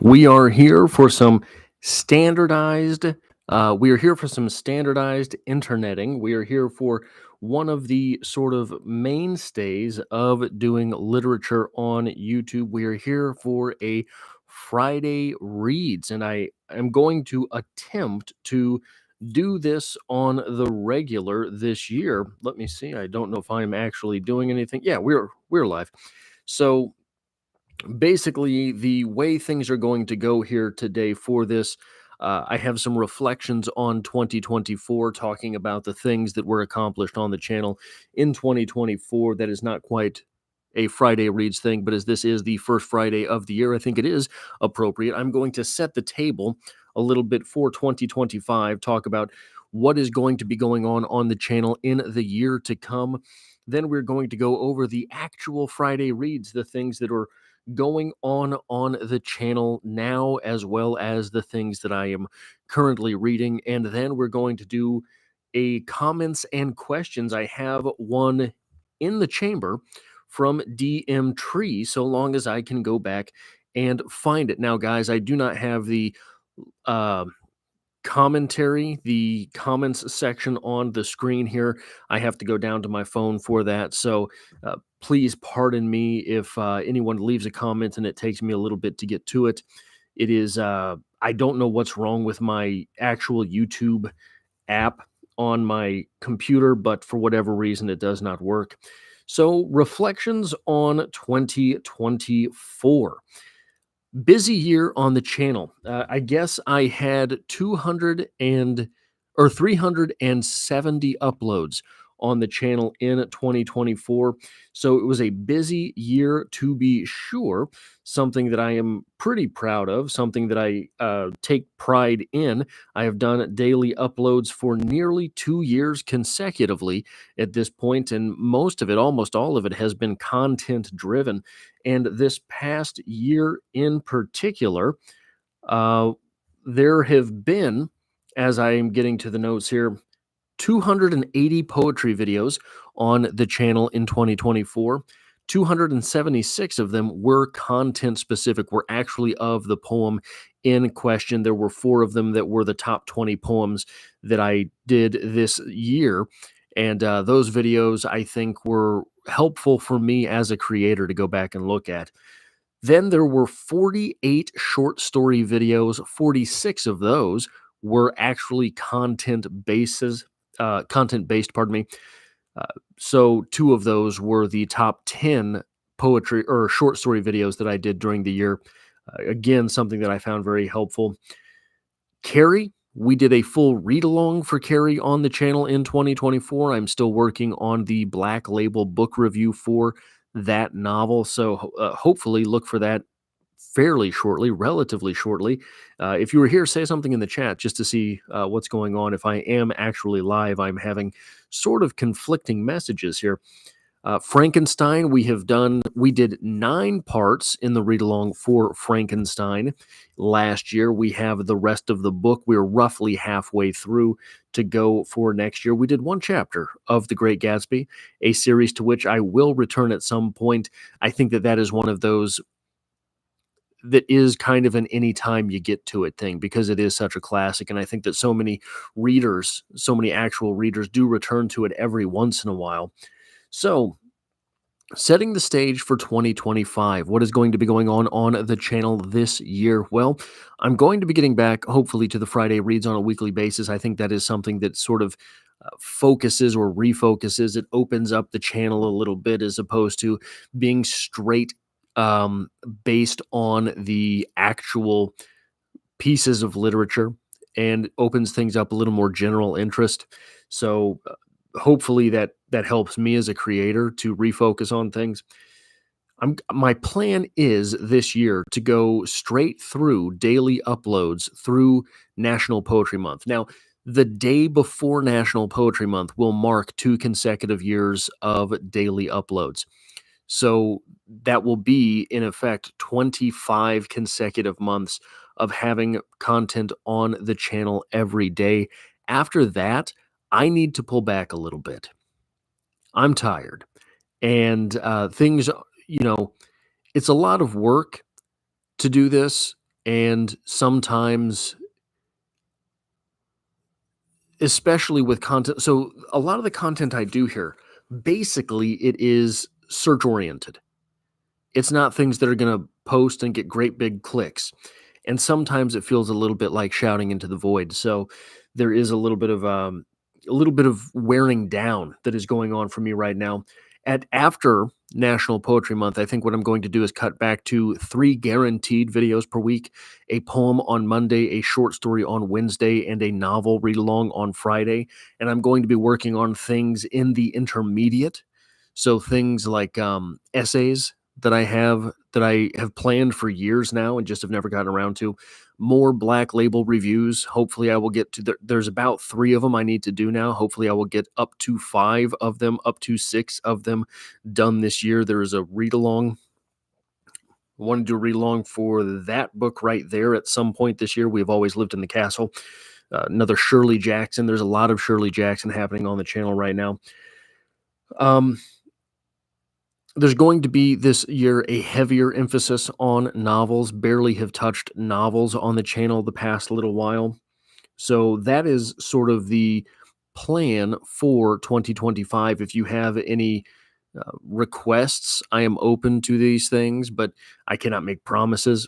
We are here for some standardized. We are here for some standardized interneting. We are here for one of the sort of mainstays of doing literature on YouTube. We are here for a Friday reads, and I am going to attempt to do this on the regular this year. Let me see. I don't know if I'm actually doing anything. Yeah, we're live. So basically, the way things are going to go here today for this, I have some reflections on 2024, talking about the things that were accomplished on the channel in 2024. That is not quite a Friday Reads thing, but as this is the first Friday of the year, I think it is appropriate. I'm going to set the table a little bit for 2025, talk about what is going to be going on the channel in the year to come. Then we're going to go over the actual Friday Reads, the things that are going on the channel now, as well as the things that I am currently reading. And then we're going to do a comments and questions. I have one in the chamber from DM Tree, so long as I can go back and find it. Now, guys, I do not have the uh, commentary, the comments section on the screen here. I have to go down to my phone for that. So please pardon me if anyone leaves a comment and it takes me a little bit to get to it. It is, I don't know what's wrong with my actual YouTube app on my computer, but for whatever reason, it does not work. So, reflections on 2024. Busy year on the channel. I guess I had 370 uploads on the channel in 2024. So it was a busy year to be sure, something that I am pretty proud of, something that I take pride in. I have done daily uploads for nearly 2 years consecutively at this point, and most of it, almost all of it, has been content driven. And this past year in particular, uh, there have been, as I am getting to the notes here, 280 poetry videos on the channel in 2024. 276 of them were content specific, were actually of the poem in question. There were four of them that were the top 20 poems that I did this year. And those videos, I think, were helpful for me as a creator to go back and look at. Then there were 48 short story videos. 46 of those were actually content based, pardon me. Uh, so two of those were the top 10 poetry or short story videos that I did during the year. Again, something that I found very helpful. Carrie, we did a full read along for Carrie on the channel in 2024. I'm still working on the Black Label book review for that novel. So hopefully look for that fairly shortly, relatively shortly. If you were here, say something in the chat just to see what's going on. If I am actually live, I'm having sort of conflicting messages here. Frankenstein, we did 9 parts in the read along for Frankenstein last year. We have the rest of the book. We're roughly halfway through to go for next year. We did 1 chapter of The Great Gatsby, a series to which I will return at some point. I think that is one of those that is kind of an anytime you get to it thing, because it is such a classic. And I think that so many readers, so many actual readers, do return to it every once in a while. So, setting the stage for 2025, what is going to be going on the channel this year? Well, I'm going to be getting back, hopefully, to the Friday reads on a weekly basis. I think that is something that sort of focuses or refocuses. It opens up the channel a little bit as opposed to being straight based on the actual pieces of literature, and opens things up a little more general interest. So hopefully that helps me as a creator to refocus on things. My plan is this year to go straight through daily uploads through National Poetry Month. Now, the day before National Poetry Month will mark 2 consecutive years of daily uploads. So that will be, in effect, 25 consecutive months of having content on the channel every day. After that, I need to pull back a little bit. I'm tired. And things, you know, it's a lot of work to do this. And sometimes, especially with content, so a lot of the content I do here, basically it is search oriented. It's not things that are going to post and get great big clicks. And sometimes it feels a little bit like shouting into the void. So there is a little bit of wearing down that is going on for me right now. At after National Poetry Month, I think what I'm going to do is cut back to 3 guaranteed videos per week, a poem on Monday, a short story on Wednesday, and a novel read along on Friday. And I'm going to be working on things in the intermediate. So things like essays that I have planned for years now and just have never gotten around to. More Black Label reviews. Hopefully, I will get to there's about 3 of them I need to do now. Hopefully, I will get up to 5 of them, up to 6 of them done this year. There is a read along. I want to do a read along for that book right there at some point this year. We've always lived in the castle. Another Shirley Jackson. There's a lot of Shirley Jackson happening on the channel right now. Um, There's going to be this year a heavier emphasis on novels. Barely have touched novels on the channel the past little while. So that is sort of the plan for 2025. If you have any requests, I am open to these things, but I cannot make promises.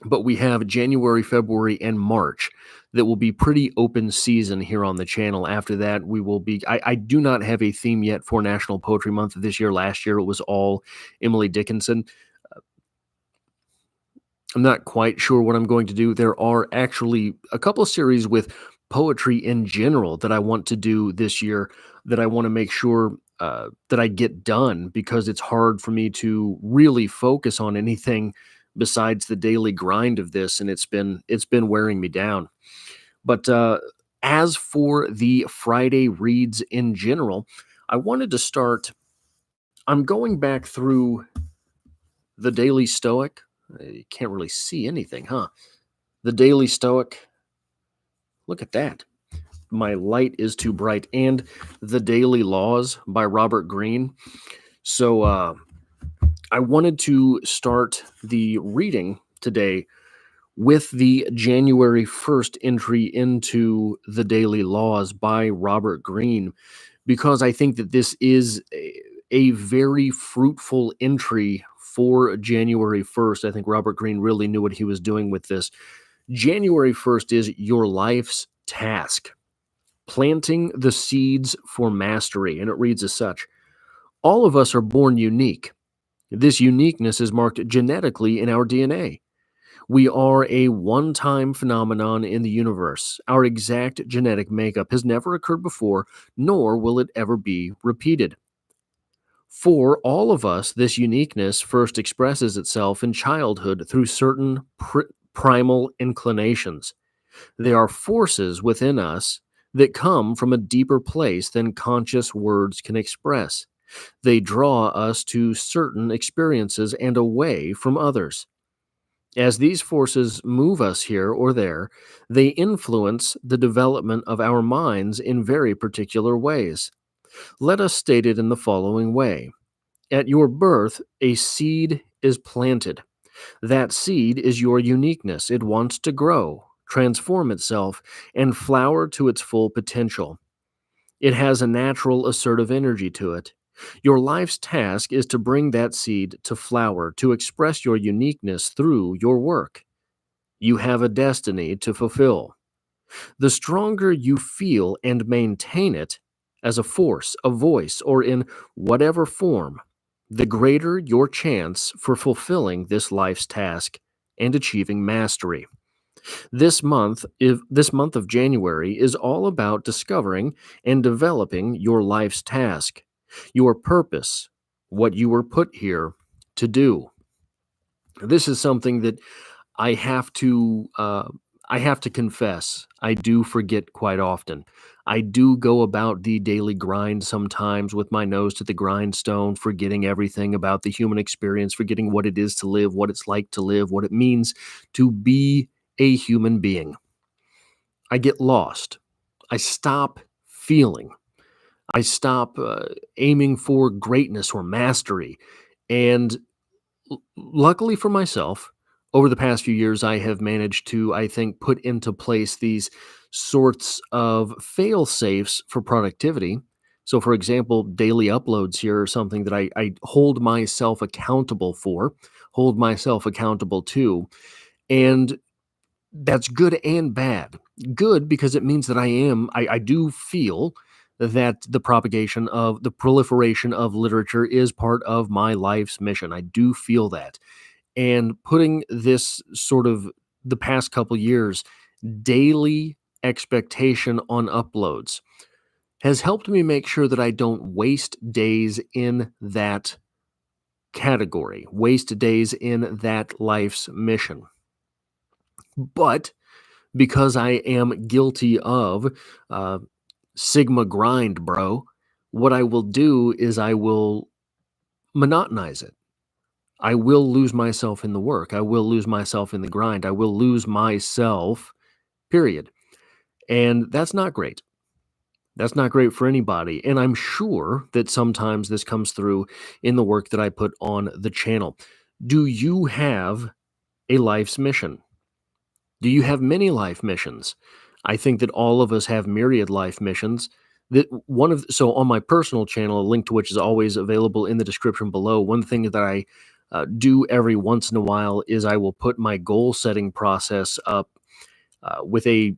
But we have January, February, and March that will be pretty open season here on the channel. After that, we will be. I do not have a theme yet for National Poetry Month this year. Last year, it was all Emily Dickinson. I'm not quite sure what I'm going to do. There are actually a couple of series with poetry in general that I want to do this year that I want to make sure that I get done because it's hard for me to really focus on anything besides the daily grind of this, and it's been wearing me down. But as for the Friday reads in general, I wanted to start. I'm going back through the Daily Stoic. You can't really see anything, huh? The Daily Stoic. Look at that. My light is too bright. And The Daily Laws by Robert Greene. So I wanted to start the reading today with the January 1st entry into The Daily Laws by Robert Greene because I think that this is a very fruitful entry for January 1st. I think Robert Greene really knew what he was doing with this. January 1st is your life's task, planting the seeds for mastery. And it reads as such: all of us are born unique. This uniqueness is marked genetically in our DNA. We are a one time phenomenon in the universe. Our exact genetic makeup has never occurred before, nor will it ever be repeated. For all of us, this uniqueness first expresses itself in childhood through certain primal inclinations. They are forces within us that come from a deeper place than conscious words can express. They draw us to certain experiences and away from others. As these forces move us here or there, they influence the development of our minds in very particular ways. Let us state it in the following way. At your birth, a seed is planted. That seed is your uniqueness. It wants to grow, transform itself, and flower to its full potential. It has a natural assertive energy to it. Your life's task is to bring that seed to flower, to express your uniqueness through your work. You have a destiny to fulfill. The stronger you feel and maintain it as a force, a voice, or in whatever form, the greater your chance for fulfilling this life's task and achieving mastery. This month of January is all about discovering and developing your life's task, your purpose, what you were put here to do. This is something that I have to uh, I have to confess, I do forget quite often. I do go about the daily grind sometimes with my nose to the grindstone, forgetting everything about the human experience, forgetting what it is to live, what it's like to live, what it means to be a human being. I get lost. I stop feeling. I stop aiming for greatness or mastery. And luckily for myself, over the past few years, I have managed to, I think, put into place these sorts of fail safes for productivity. So, for example, daily uploads here are something that I hold myself accountable for, hold myself accountable to. And that's good and bad. Good because it means that I do feel that the proliferation of literature is part of my life's mission. I do feel that. And putting this sort of the past couple years daily expectation on uploads has helped me make sure that I don't waste days in that category, waste days in that life's mission. But because I am guilty of uh, Sigma grind, bro, what I will do is I will monotonize it. I will lose myself in the work. I will lose myself in the grind. I will lose myself, period. And that's not great. That's not great for anybody. And I'm sure that sometimes this comes through in the work that I put on the channel. Do you have a life's mission? Do you have many life missions? I think that all of us have myriad life missions. That one of so on my personal channel, a link to which is always available in the description below. One thing that I do every once in a while is I will put my goal setting process up with a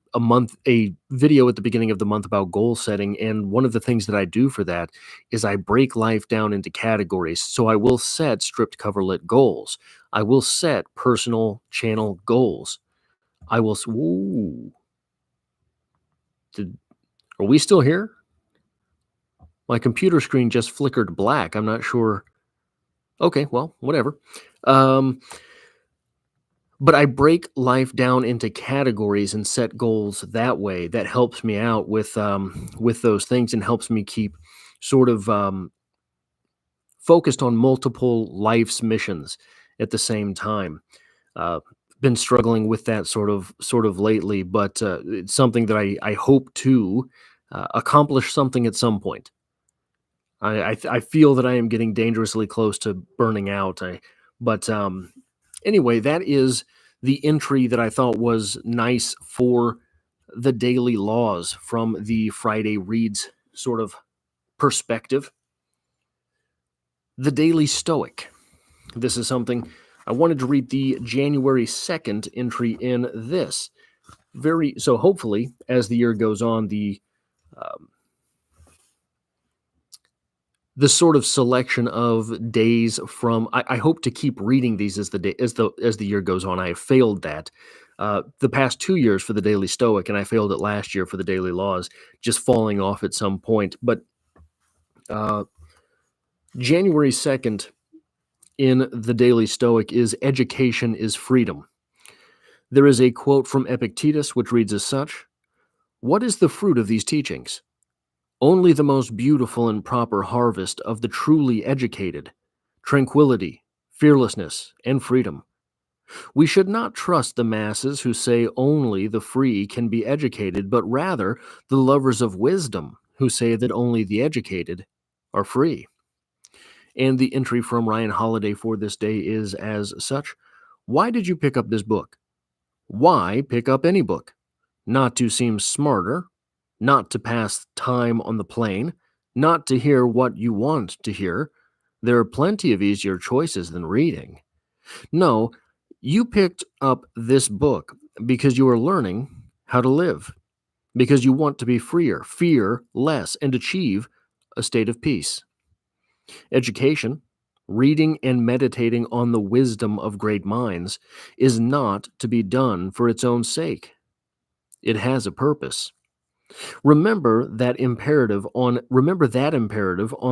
video at the beginning of the month about goal setting. And one of the things that I do for that is I break life down into categories. So I will set stripped coverlet goals. I will set personal channel goals. I will. Ooh, did, are we still here? My computer screen just flickered black. I'm not sure. Okay, well, whatever. Um, but I break life down into categories and set goals that way. That helps me out with those things and helps me keep sort of focused on multiple life's missions at the same time. Uh, been struggling with that sort of lately, but it's something that I hope to accomplish something at some point. I feel that I am getting dangerously close to burning out. But anyway, that is the entry that I thought was nice for the daily laws from the Friday Reads sort of perspective. The Daily Stoic. This is something I wanted to read the January 2nd entry in this. So hopefully, as the year goes on, um, the sort of selection of days from I hope to keep reading these as the year goes on. I have failed that the past 2 years for the Daily Stoic, and I failed it last year for the Daily Laws, just falling off at some point. But uh, January 2nd in the Daily Stoic is education is freedom. There is a quote from Epictetus which reads as such: "What is the fruit of these teachings? Only the most beautiful and proper harvest of the truly educated, tranquility, fearlessness, and freedom. We should not trust the masses who say only the free can be educated, but rather the lovers of wisdom who say that only the educated are free." And the entry from Ryan Holiday for this day is as such: "Why did you pick up this book? Why pick up any book? Not to seem smarter, not to pass time on the plane, not to hear what you want to hear. There are plenty of easier choices than reading. No, you picked up this book because you are learning how to live, because you want to be freer, fear less, and achieve a state of peace. Education, reading and meditating on the wisdom of great minds, is not to be done for its own sake. It has a purpose. Remember that imperative on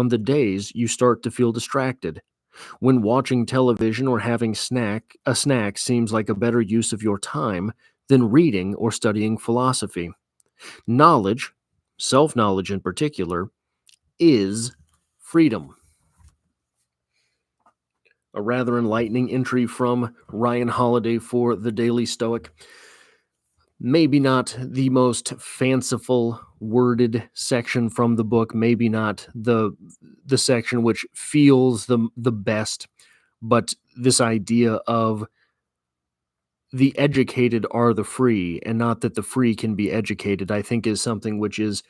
the days you start to feel distracted, when watching television or having a snack seems like a better use of your time than reading or studying philosophy. Knowledge, self-knowledge in particular, is freedom." A rather enlightening entry from Ryan Holiday for the Daily Stoic. Maybe not the most fanciful worded section from the book, maybe not the section which feels the best, but this idea of the educated are the free and not that the free can be educated, I think is something which is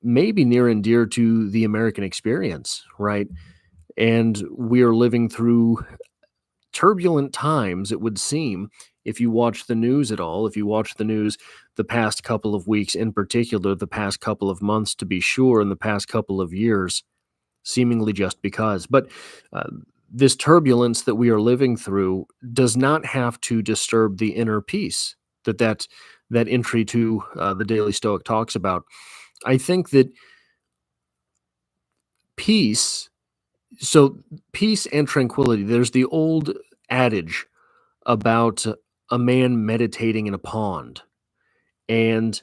maybe near and dear to the American experience, right? And we are living through turbulent times, it would seem, if you watch the news at all. If you watch the news the past couple of weeks, in particular, the past couple of months to be sure, and the past couple of years, seemingly just because. But uh, this turbulence that we are living through does not have to disturb the inner peace that entry to the Daily Stoic talks about. I think that peace, so peace and tranquility, there's the old adage about a man meditating in a pond and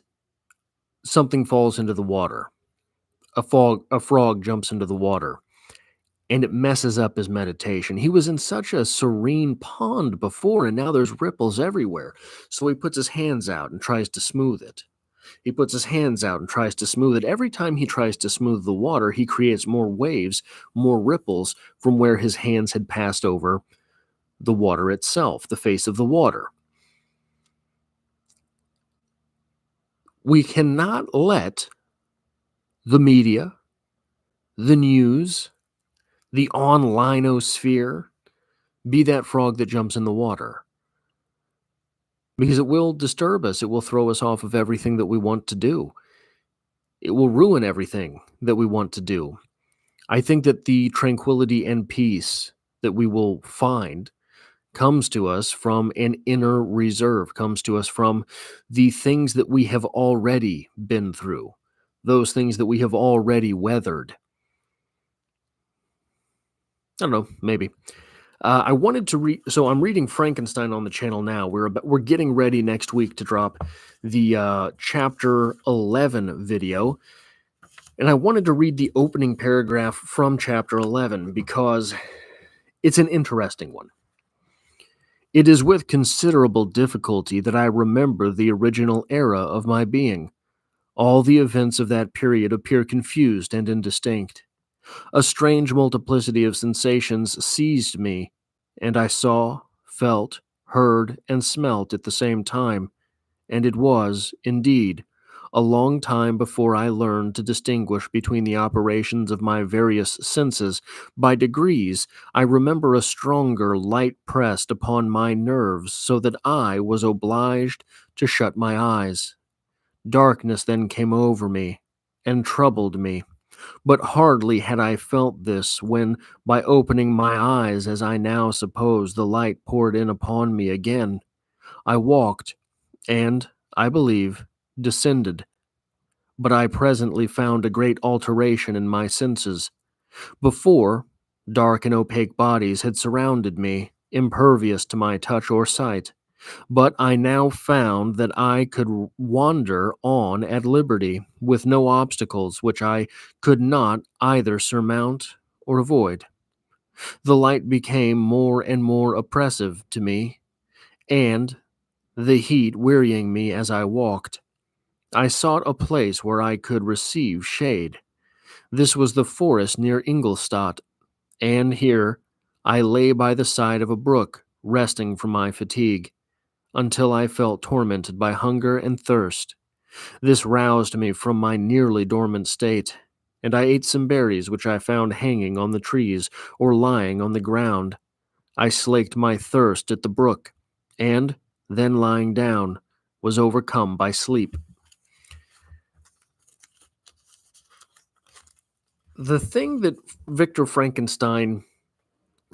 something falls into the water. A frog jumps into the water and it messes up his meditation. He was in such a serene pond before, and now there's ripples everywhere. So he puts his hands out and tries to smooth it. He puts his hands out and tries to smooth it. Every time he tries to smooth the water, he creates more waves, more ripples from where his hands had passed over the water itself, the face of the water. We cannot let the media, the news, the onlineosphere be that frog that jumps in the water, because it will disturb us. It will throw us off of everything that we want to do. It will ruin everything that we want to do. I think that the tranquility and peace that we will find comes to us from an inner reserve, comes to us from the things that we have already been through, those things that we have already weathered. I don't know, maybe. I wanted to read, so I'm reading Frankenstein on the channel now. We're getting ready next week to drop the chapter 11 video, and I wanted to read the opening paragraph from chapter 11 because it's an interesting one. It is with considerable difficulty that I remember the original era of my being. All the events of that period appear confused and indistinct. A strange multiplicity of sensations seized me, and I saw, felt, heard, and smelt at the same time, and it was, indeed, a long time before I learned to distinguish between the operations of my various senses. By degrees, I remember a stronger light pressed upon my nerves, so that I was obliged to shut my eyes. Darkness then came over me, and troubled me. But hardly had I felt this when, by opening my eyes, as I now suppose, the light poured in upon me again. I walked, and, I believe, descended. But I presently found a great alteration in my senses. Before, dark and opaque bodies had surrounded me, impervious to my touch or sight. But I now found that I could wander on at liberty, with no obstacles which I could not either surmount or avoid. The light became more and more oppressive to me, and, the heat wearying me as I walked, I sought a place where I could receive shade. This was the forest near Ingolstadt, and here I lay by the side of a brook, resting from my fatigue, until I felt tormented by hunger and thirst. This roused me from my nearly dormant state, and I ate some berries which I found hanging on the trees or lying on the ground. I slaked my thirst at the brook, and, then lying down, was overcome by sleep. The thing that Victor Frankenstein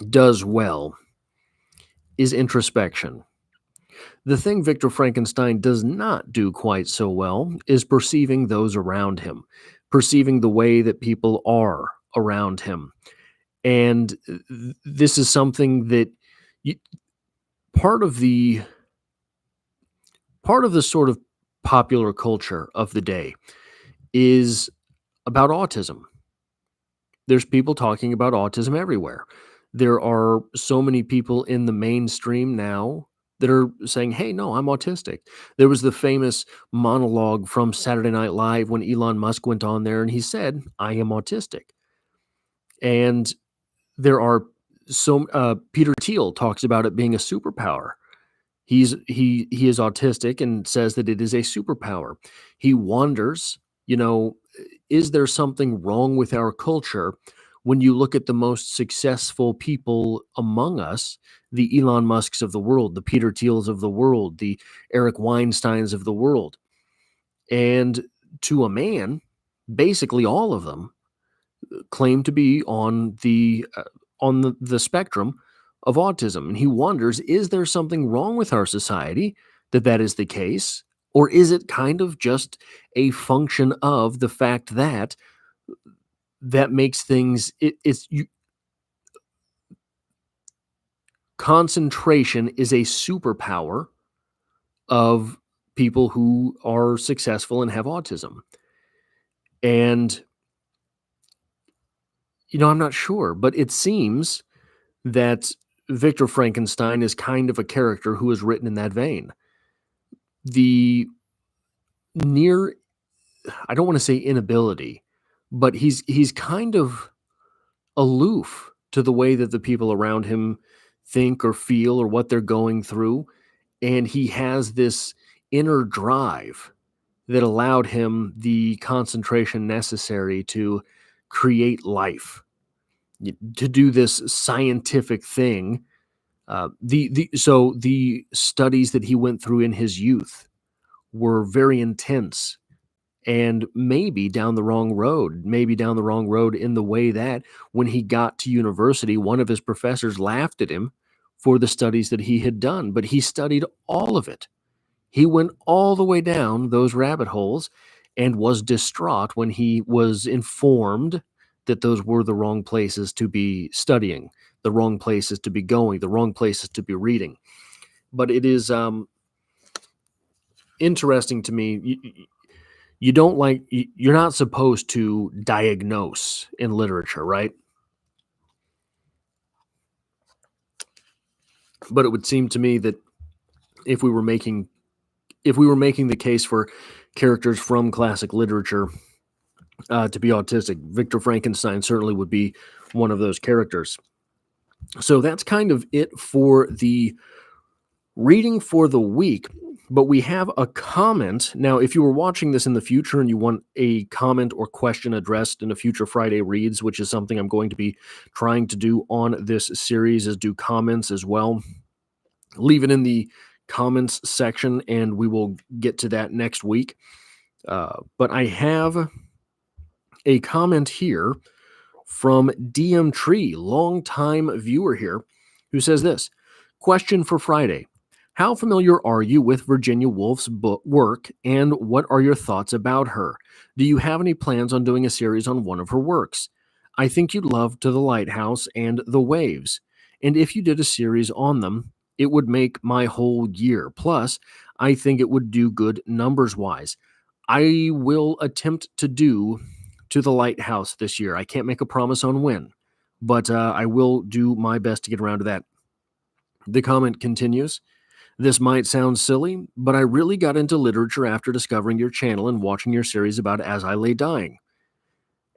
does well is introspection. The thing Victor Frankenstein does not do quite so well is perceiving those around him, perceiving the way that people are around him. And this is something that you, part of the part of the sort of popular culture of the day is about autism. There's people talking about autism everywhere. There are so many people in the mainstream now that are saying, "Hey, no, I'm autistic." There was the famous monologue from Saturday Night Live when Elon Musk went on there and he said, "I am autistic." And there are Peter Thiel talks about it being a superpower. He is autistic and says that it is a superpower. He wonders, you know, is there something wrong with our culture when you look at the most successful people among us, the Elon Musks of the world, the Peter Thiels of the world, the Eric Weinsteins of the world, and to a man, basically all of them claim to be on the spectrum of autism, and he wonders, is there something wrong with our society that is the case, or is it kind of just a function of the fact that makes things concentration is a superpower of people who are successful and have autism. And I'm not sure, but it seems that Victor Frankenstein is kind of a character who is written in that vein. The near I don't want to say inability, but he's kind of aloof to the way that the people around him think or feel or what they're going through, and he has this inner drive that allowed him the concentration necessary to create life, to do this scientific thing. The studies that he went through in his youth were very intense, and maybe down the wrong road in the way that when he got to university, one of his professors laughed at him for the studies that he had done, but he studied all of it. He went all the way down those rabbit holes and was distraught when he was informed that those were the wrong places to be studying, the wrong places to be going, the wrong places to be reading. But it is interesting to me. You're not supposed to diagnose in literature, right? But it would seem to me that if we were making the case for characters from classic literature to be autistic, Victor Frankenstein certainly would be one of those characters. So that's kind of it for the reading for the week. But we have a comment. Now, if you were watching this in the future and you want a comment or question addressed in a future Friday Reads, which is something I'm going to be trying to do on this series, is do comments as well. Leave it in the comments section and we will get to that next week. But I have a comment here from DM Tree, longtime viewer here, who says this: question for Friday. How familiar are you with Virginia Woolf's work, and what are your thoughts about her? Do you have any plans on doing a series on one of her works? I think you'd love To the Lighthouse and The Waves, and if you did a series on them, it would make my whole year. Plus, I think it would do good numbers-wise. I will attempt to do To the Lighthouse this year. I can't make a promise on when, but I will do my best to get around to that. The comment continues: this might sound silly, but I really got into literature after discovering your channel and watching your series about As I Lay Dying.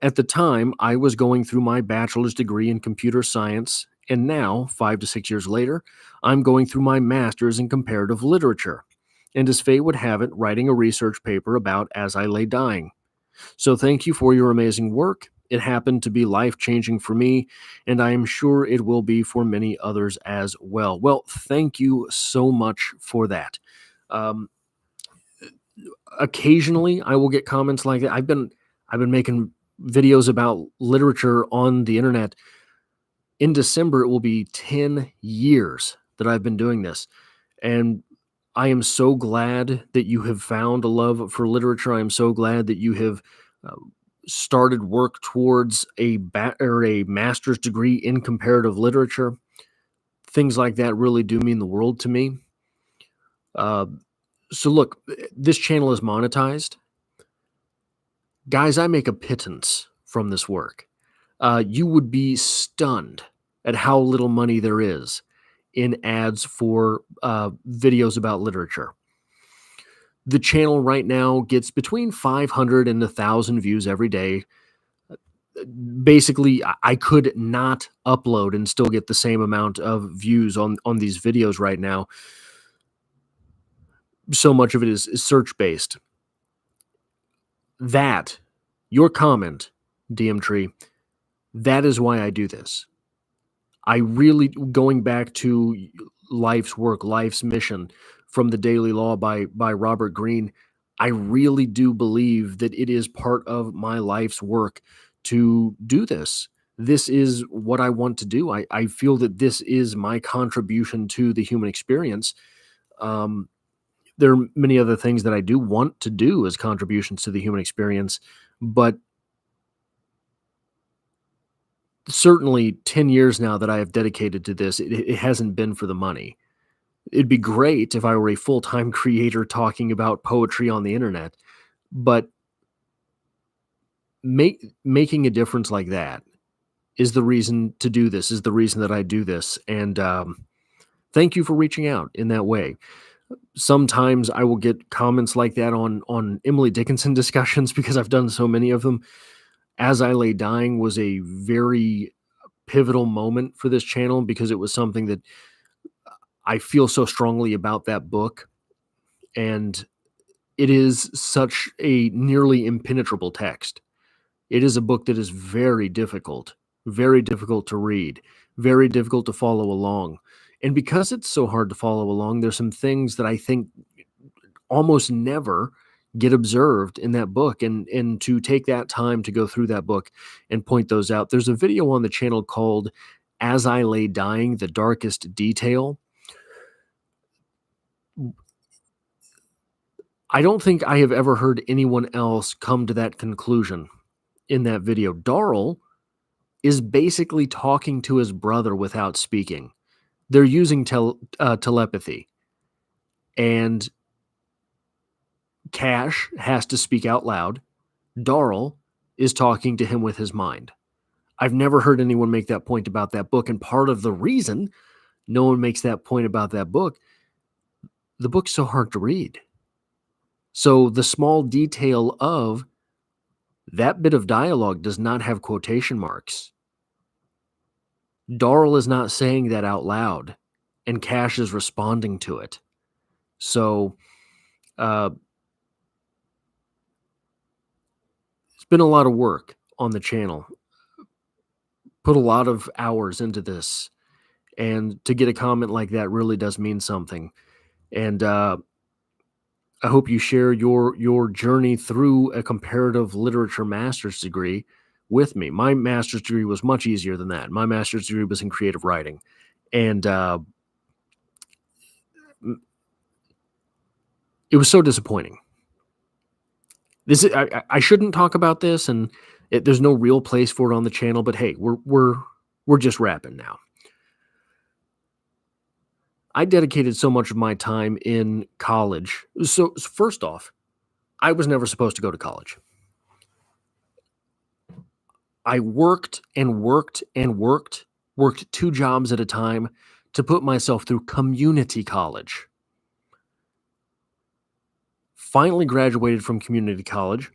At the time, I was going through my bachelor's degree in computer science, and now, 5 to 6 years later, I'm going through my master's in comparative literature, and as fate would have it, writing a research paper about As I Lay Dying. So thank you for your amazing work. It happened to be life-changing for me, and I am sure it will be for many others as well. Well, thank you so much for that. Um, Occasionally, I will get comments like that. I've been making videos about literature on the internet. In December, it will be 10 years that I've been doing this, and I am so glad that you have found a love for literature. I am so glad that you have uh, started work towards a master's degree in comparative literature. Things like that really do mean the world to me. Uh, so look, this channel is monetized. Guys, I make a pittance from this work. You would be stunned at how little money there is in ads for videos about literature. The channel right now gets between 500 and 1,000 views every day. Basically, I could not upload and still get the same amount of views on these videos right now. so much of it is search based. That, your comment, DM Tree, that is why I do this. I really, going back to life's work, life's mission from the Daily Law by Robert Greene, I really do believe that it is part of my life's work to do this. This is what I want to do. I feel that this is my contribution to the human experience. Um, there are many other things that I do want to do as contributions to the human experience, but certainly 10 years now that I have dedicated to this, it hasn't been for the money. It'd be great if I were a full-time creator talking about poetry on the internet, but making a difference like that is the reason to do this, is the reason that I do this, and, thank you for reaching out in that way. Sometimes I will get comments like that on Emily Dickinson discussions because I've done so many of them. As I Lay Dying was a very pivotal moment for this channel because it was something that I feel so strongly about that book, and it is such a nearly impenetrable text. It is a book that is very difficult to read, very difficult to follow along. And because it's so hard to follow along, there's some things that I think almost never get observed in that book. And to take that time to go through that book and point those out. There's a video on the channel called As I Lay Dying, The Darkest Detail. I don't think I have ever heard anyone else come to that conclusion in that video. Darrell is basically talking to his brother without speaking. They're using telepathy, and Cash has to speak out loud. Darrell is talking to him with his mind. I've never heard anyone make that point about that book, and part of the reason no one makes that point about that book, the book's so hard to read. So the small detail of that bit of dialogue does not have quotation marks. Darrell is not saying that out loud, and Cash is responding to it. So, uh, it's been a lot of work on the channel. Put a lot of hours into this, and to get a comment like that really does mean something. And I hope you share your journey through a comparative literature master's degree with me. My master's degree was much easier than that. My master's degree was in creative writing, and it was so disappointing. This is, I shouldn't talk about this, and there's no real place for it on the channel. But hey, we're just rapping now. I dedicated so much of my time in college. So first off, I was never supposed to go to college. I worked and worked and worked 2 jobs at a time to put myself through community college. Finally graduated from community college,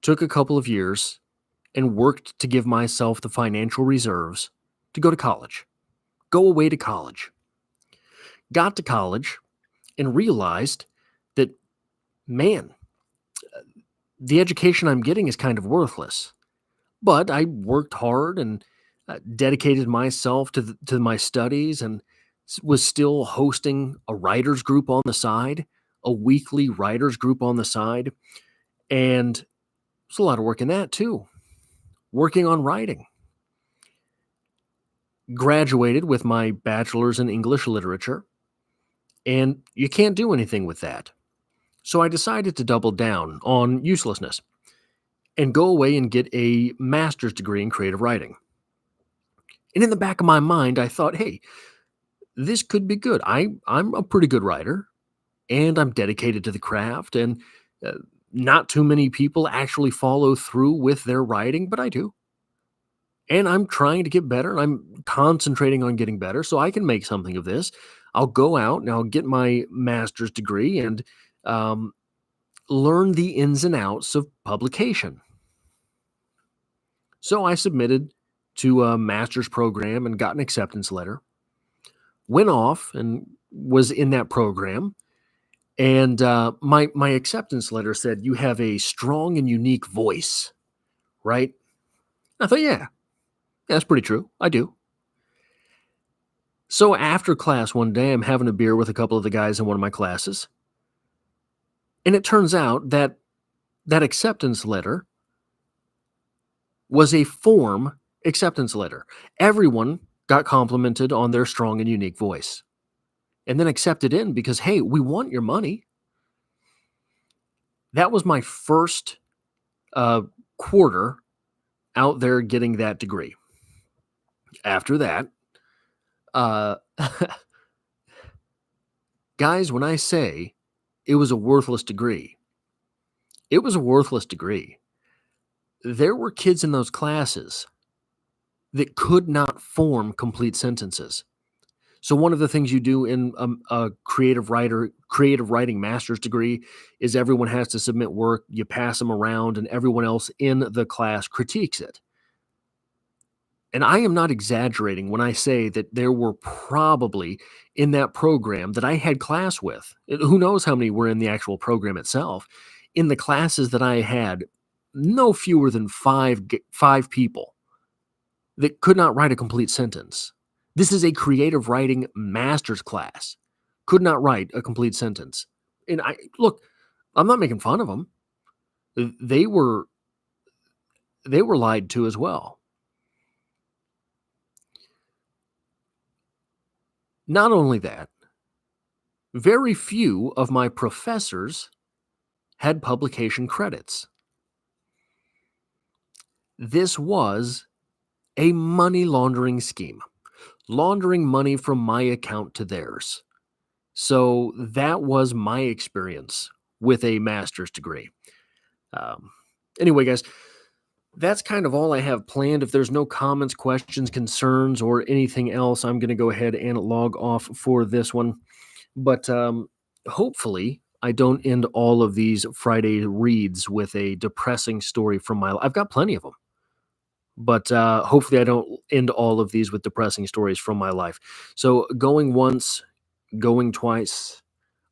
took a couple of years, and worked to give myself the financial reserves to go to college. Go away to college. Got to college and realized that, man, the education I'm getting is kind of worthless. But I worked hard and dedicated myself to my studies, and was still hosting a writers group on the side, a weekly writers group on the side. And there's a lot of work in that too, working on writing. Graduated with my bachelor's in English literature, and you can't do anything with that. So I decided to double down on uselessness and go away and get a master's degree in creative writing. And in the back of my mind, I thought, hey, this could be good. I'm a pretty good writer, and I'm dedicated to the craft, and uh, not too many people actually follow through with their writing, but I do. And I'm trying to get better. I'm concentrating on getting better so I can make something of this. I'll go out and I'll get my master's degree and um, learn the ins and outs of publication. So I submitted to a master's program and got an acceptance letter. Went off and was in that program, and my acceptance letter said, "You have a strong and unique voice," right? I thought, yeah, that's pretty true. I do. So after class one day, I'm having a beer with a couple of the guys in one of my classes, and it turns out that that acceptance letter was a form acceptance letter. Everyone got complimented on their strong and unique voice and then accepted in because, hey, we want your money. That was my first uh, quarter out there getting that degree. After that, uh, guys, when I say it was a worthless degree, it was a worthless degree. There were kids in those classes that could not form complete sentences. So one of the things you do in a creative writing master's degree is everyone has to submit work, you pass them around, and everyone else in the class critiques it. And I am not exaggerating when I say that there were probably in that program that I had class with, who knows how many were in the actual program itself, in the classes that I had, no fewer than five people that could not write a complete sentence. This is a creative writing master's class. Could not write a complete sentence. And I look, I'm not making fun of them. They were they were lied to as well. Not only that, very few of my professors had publication credits. This was a money laundering scheme, laundering money from my account to theirs. So that was my experience with a master's degree. Um, anyway, guys, that's kind of all I have planned. If there's no comments, questions, concerns, or anything else, I'm going to go ahead and log off for this one. But hopefully, I don't end all of these Friday reads with a depressing story from my life. I've got plenty of them, but hopefully, I don't end all of these with depressing stories from my life. So, going once, going twice.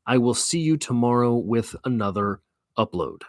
I will see you tomorrow with another upload.